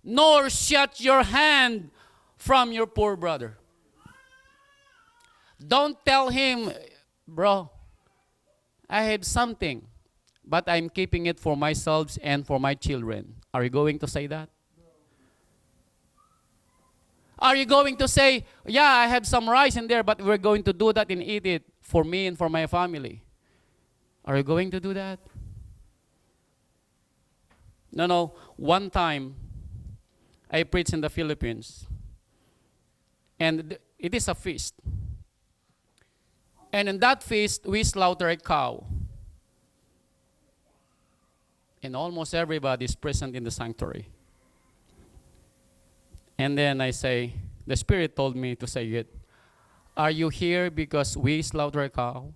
nor shut your hand from your poor brother. Don't tell him, bro, I have something, but I'm keeping it for myself and for my children. Are you going to say that? Are you going to say, yeah, I have some rice in there, but we're going to do that and eat it for me and for my family? Are you going to do that? No. One time, I preached in the Philippines. And it is a feast. And in that feast, we slaughter a cow. And almost everybody is present in the sanctuary. And then I say, the Spirit told me to say it. Are you here because we slaughter a cow?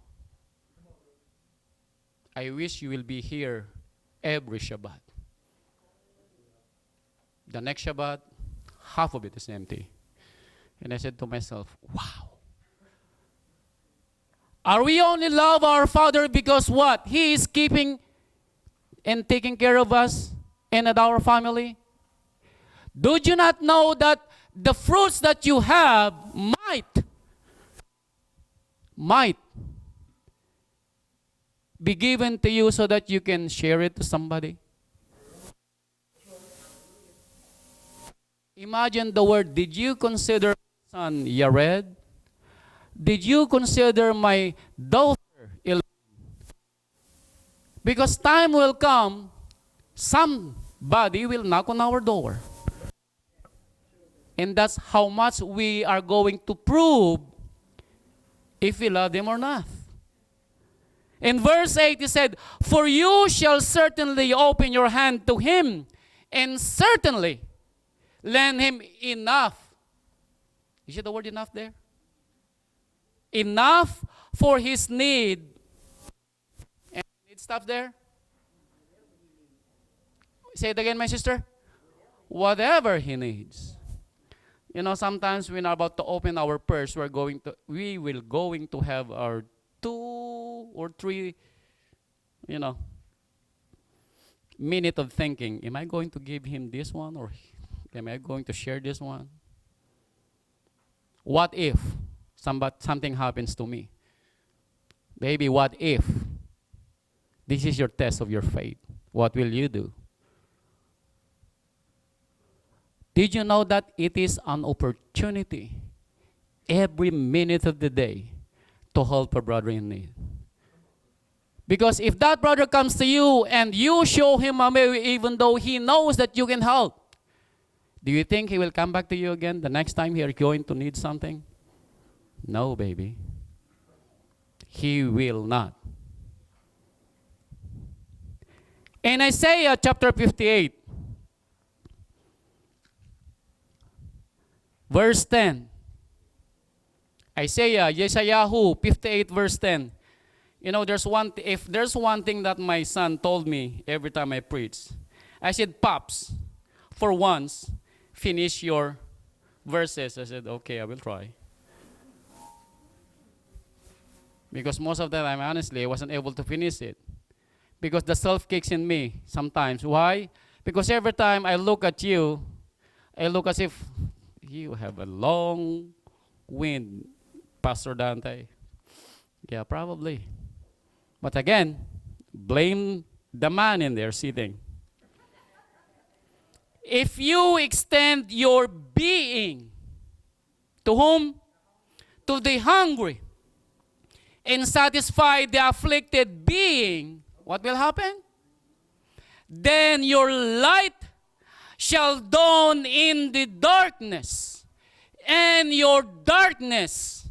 I wish you will be here every Shabbat. The next Shabbat, half of it is empty. And I said to myself, wow. Are we only love our Father because what? He is keeping and taking care of us and at our family? Do you not know that the fruits that you have might be given to you so that you can share it to somebody? Imagine the word, did you consider my son Yared? Did you consider my daughter Elaine? Because time will come, somebody will knock on our door. And that's how much we are going to prove if we love them or not. In verse 8, he said, for you shall certainly open your hand to him, and certainly lend him enough. You see the word enough there? Enough for his need. And need stuff there? Say it again, my sister. Whatever he needs. You know, sometimes when we're about to open our purse, we will going to have our 2 or 3, minute of thinking. Am I going to give him this one, or am I going to share this one? What if something happens to me? Baby, what if? This is your test of your faith. What will you do? Did you know that it is an opportunity every minute of the day to help a brother in need? Because if that brother comes to you and you show him a way even though he knows that you can help, do you think he will come back to you again the next time he is going to need something? No, baby. He will not. In Isaiah chapter 58, verse 10. Yeshayahu 58 verse 10. You know, if there's one thing that my son told me every time I preach, I said, Pops, for once, finish your verses. I said, okay, I will try. Because most of the time, honestly, I wasn't able to finish it. Because the self kicks in me sometimes. Why? Because every time I look at you, I look as if you have a long wind, Pastor Dante. Yeah, probably. But again, blame the man in there sitting. If you extend your being to whom? To the hungry, and satisfy the afflicted being, what will happen? Then your light shall dawn in the darkness, and your darkness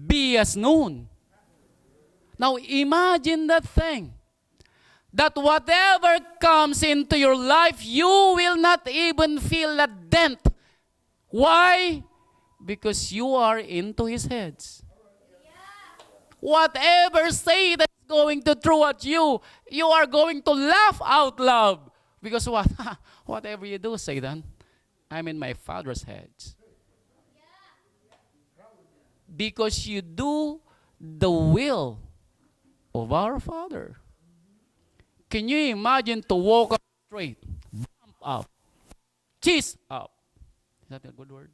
be as noon. Now imagine that thing. That whatever comes into your life, you will not even feel a dent. Why? Because you are into his heads. Whatever Satan is going to throw at you, you are going to laugh out loud. Because what? Whatever you do, Satan, I'm in my Father's heads. Because you do the will of our Father. Can you imagine to walk up straight, bump up, Chest up. Is that a good word?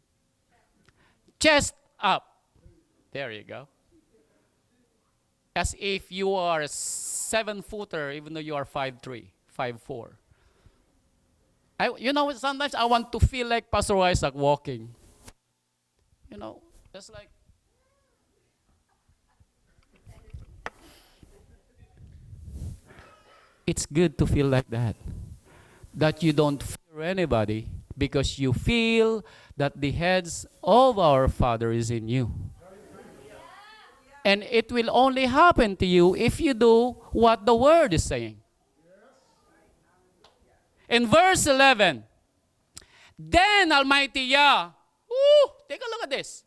Chest up. There you go. As if you are a 7-footer, even though you are 5'3", 5'4". Sometimes I want to feel like Pastor Isaac walking. Just like, it's good to feel like that. That you don't fear anybody because you feel that the heads of our Father is in you. And it will only happen to you if you do what the Word is saying. In verse 11, then Almighty Yah, take a look at this,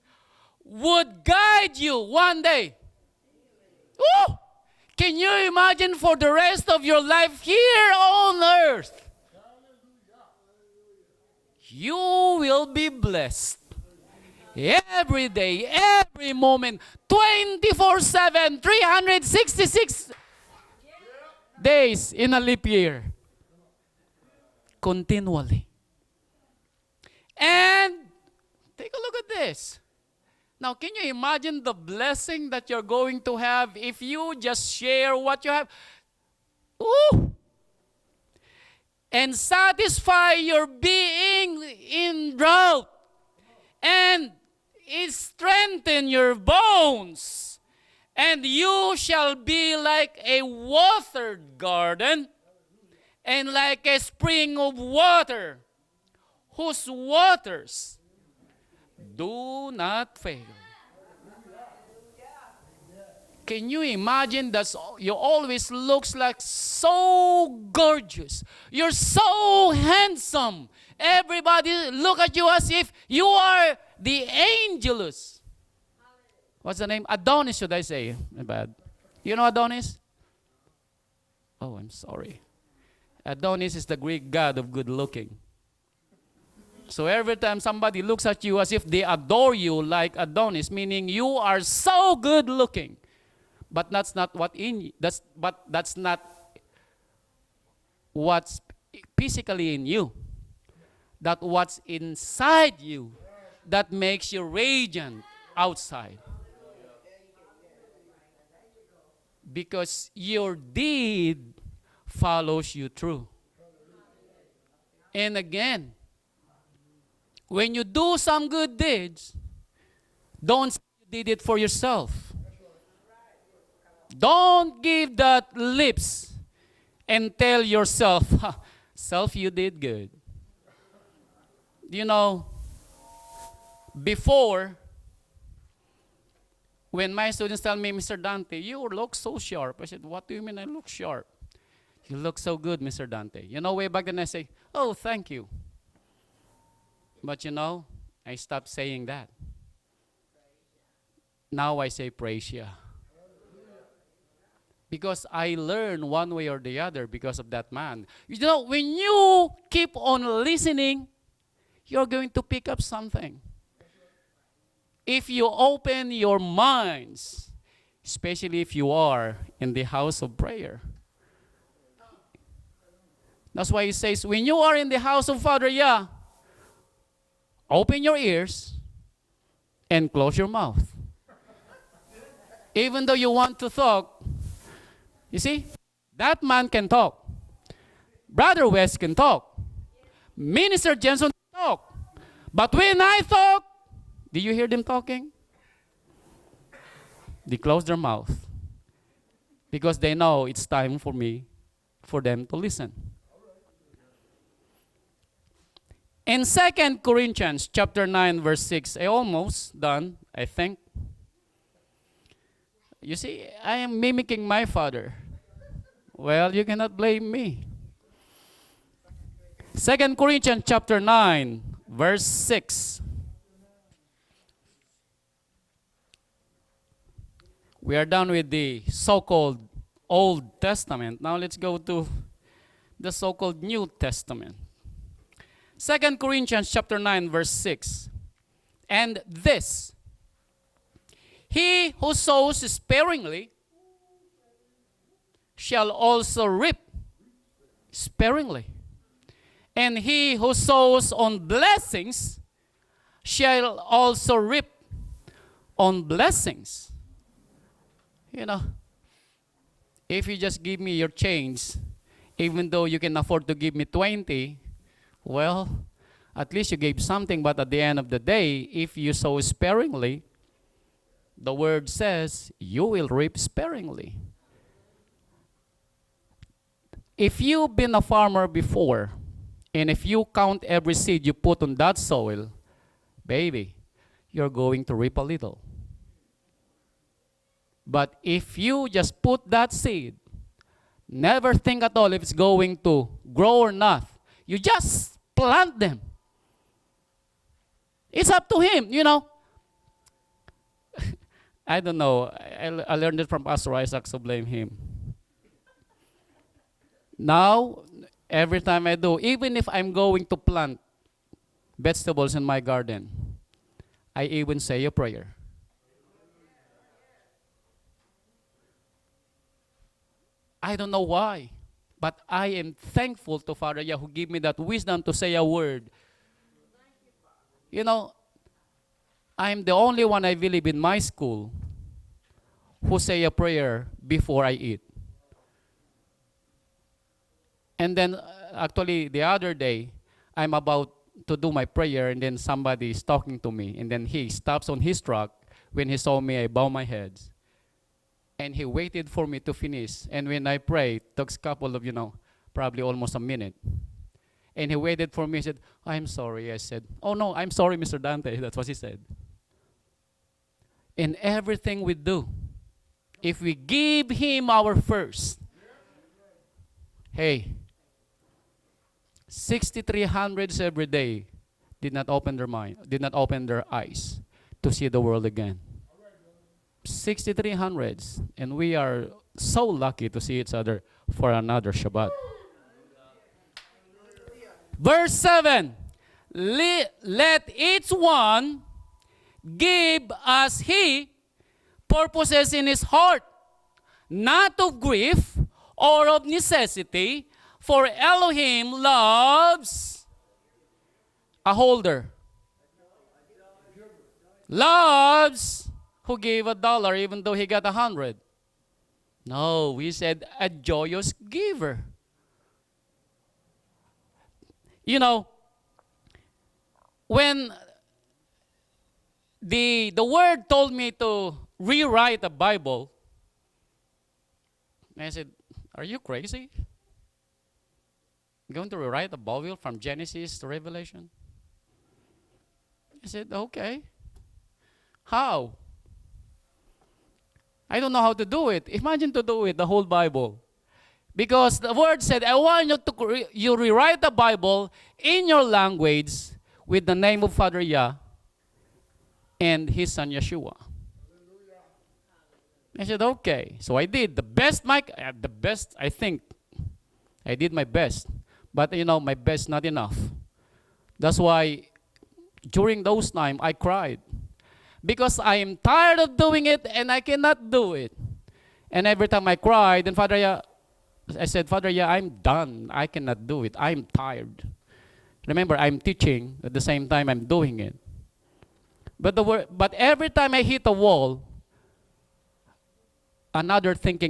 would guide you one day. Can you imagine for the rest of your life here on earth? You will be blessed. Every day, every moment, 24/7, 366 days in a leap year. Continually. And take a look at this. Now, can you imagine the blessing that you're going to have if you just share what you have? And satisfy your being in drought. And it strengthen your bones. And you shall be like a watered garden and like a spring of water, whose waters do not fail. Can you imagine that you always looks like so gorgeous? You're so handsome. Everybody look at you as if you are the Angelus. What's the name? Adonis, should I say? My bad. You know Adonis? Oh, I'm sorry. Adonis is the Greek god of good looking. So every time somebody looks at you as if they adore you like Adonis, meaning you are so good looking. But that's not that's not what's physically in you. That what's inside you that makes you radiant outside. Because your deed follows you through. And again, when you do some good deeds, don't say you did it for yourself. Don't give that lips and tell yourself, self, you did good. Before, when my students tell me, Mr. Dante, you look so sharp. I said, what do you mean I look sharp? You look so good, Mr. Dante. Way back then I say, oh, thank you. But I stopped saying that. Now I say praise Yah. Because I learned one way or the other because of that man. When you keep on listening, you're going to pick up something. If you open your minds, especially if you are in the house of prayer. That's why he says, when you are in the house of Father Yah, open your ears and close your mouth. Even though you want to talk, you see, that man can talk. Brother West can talk. Minister Jensen can talk. But when I talk, do you hear them talking? They close their mouth. Because they know it's time for them to listen. In 2 Corinthians chapter 9, verse 6, I almost done, I think. You see, I am mimicking my father. Well, you cannot blame me. 2 Corinthians chapter 9, verse 6. We are done with the so-called Old Testament. Now let's go to the so-called New Testament. 2 Corinthians chapter 9, verse 6. And this, he who sows sparingly shall also reap sparingly. And he who sows on blessings shall also reap on blessings. You know, if you just give me your change, even though you can afford to give me 20, well, at least you gave something. But at the end of the day, if you sow sparingly, the word says you will reap sparingly. If you've been a farmer before, and if you count every seed you put on that soil, baby, you're going to reap a little. But if you just put that seed, never think at all if it's going to grow or not. You just plant them. It's up to him, you know. I don't know. I learned it from Pastor Isaac, so blame him. Now, every time I do, even if I'm going to plant vegetables in my garden, I even say a prayer. I don't know why, but I am thankful to Father Yahweh who gave me that wisdom to say a word. You know, I'm the only one, I believe, in my school who say a prayer before I eat. And then, actually, the other day, I'm about to do my prayer, and then somebody is talking to me, and then he stops on his truck. When he saw me, I bow my head. And he waited for me to finish. And when I prayed, it took a couple of, probably almost a minute. And he waited for me. He said, I'm sorry. I said, oh, no, I'm sorry, Mr. Dante. That's what he said. In everything we do, if we give him our first, hey, 6,300s every day did not open their mind, did not open their eyes to see the world again. 6,300s, and we are so lucky to see each other for another Shabbat. Verse 7, let each one give as he purposes in his heart, not of grief or of necessity, for Elohim loves a holder. Loves who gave $1 even though he got 100. No, we said a joyous giver. You know, when the word told me to rewrite the Bible, I said, are you crazy? Going to rewrite the Bible from Genesis to Revelation? I said, okay. How? I don't know how to do it. Imagine to do it, the whole Bible. Because the word said, I want you to rewrite the Bible in your language with the name of Father Yah and his son Yeshua. I said, okay. So I did the best, I think. I did my best. But, my best not enough. That's why during those times, I cried. Because I am tired of doing it and I cannot do it. And every time I cried, then I said, Father, I'm done. I cannot do it. I'm tired. Remember, I'm teaching at the same time I'm doing it. But every time I hit a wall, another thinking